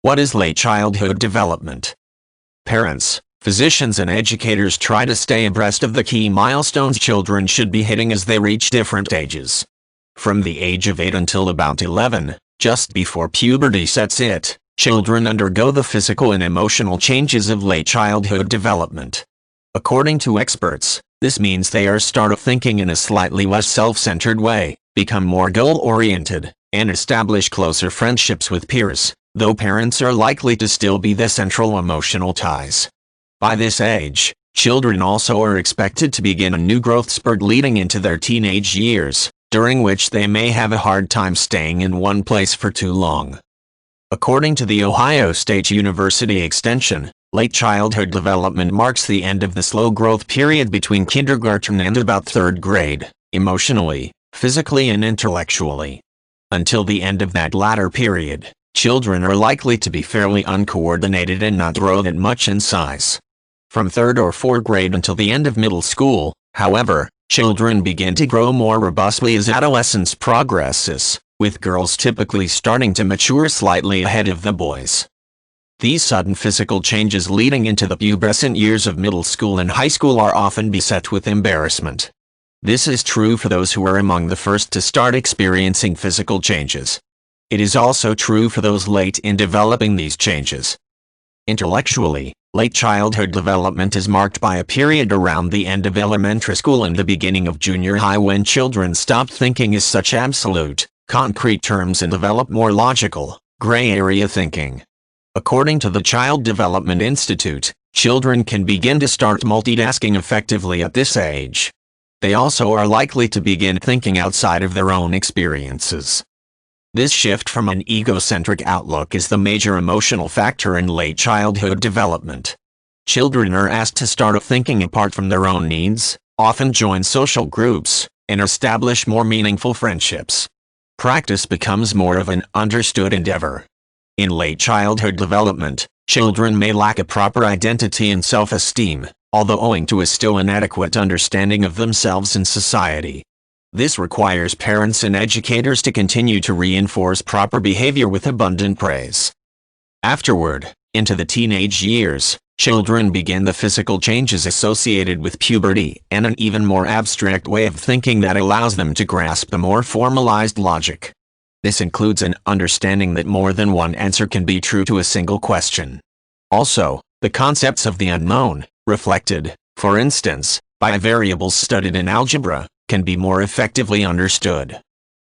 What is late childhood development? Parents, physicians and educators try to stay abreast of the key milestones children should be hitting as they reach different ages. From the age of 8 until about 11, just before puberty sets in, children undergo the physical and emotional changes of late childhood development. According to experts, this means they start thinking in a slightly less self-centered way, become more goal-oriented, and establish closer friendships with peers, though parents are likely to still be the central emotional ties. By this age, children also are expected to begin a new growth spurt leading into their teenage years, during which they may have a hard time staying in one place for too long. According to the Ohio State University Extension, late childhood development marks the end of the slow growth period between kindergarten and about 3rd grade, emotionally, physically and intellectually. Until the end of that latter period, children are likely to be fairly uncoordinated and not grow that much in size. From 3rd or 4th grade until the end of middle school, however, children begin to grow more robustly as adolescence progresses, with girls typically starting to mature slightly ahead of the boys. These sudden physical changes leading into the pubescent years of middle school and high school are often beset with embarrassment. This is true for those who are among the first to start experiencing physical changes. It is also true for those late in developing these changes. Intellectually, late childhood development is marked by a period around the end of elementary school and the beginning of junior high when children stop thinking in such absolute, concrete terms and develop more logical, gray area thinking. According to the Child Development Institute, children can begin to start multitasking effectively at this age. They also are likely to begin thinking outside of their own experiences. This shift from an egocentric outlook is the major emotional factor in late childhood development. Children are asked to start thinking apart from their own needs, often join social groups, and establish more meaningful friendships. Practice becomes more of an understood endeavor. In late childhood development, children may lack a proper identity and self-esteem, although owing to a still inadequate understanding of themselves and society. This requires parents and educators to continue to reinforce proper behavior with abundant praise. Afterward, into the teenage years, children begin the physical changes associated with puberty and an even more abstract way of thinking that allows them to grasp a more formalized logic. This includes an understanding that more than one answer can be true to a single question. Also, the concepts of the unknown, reflected, for instance, by variables studied in algebra, can be more effectively understood.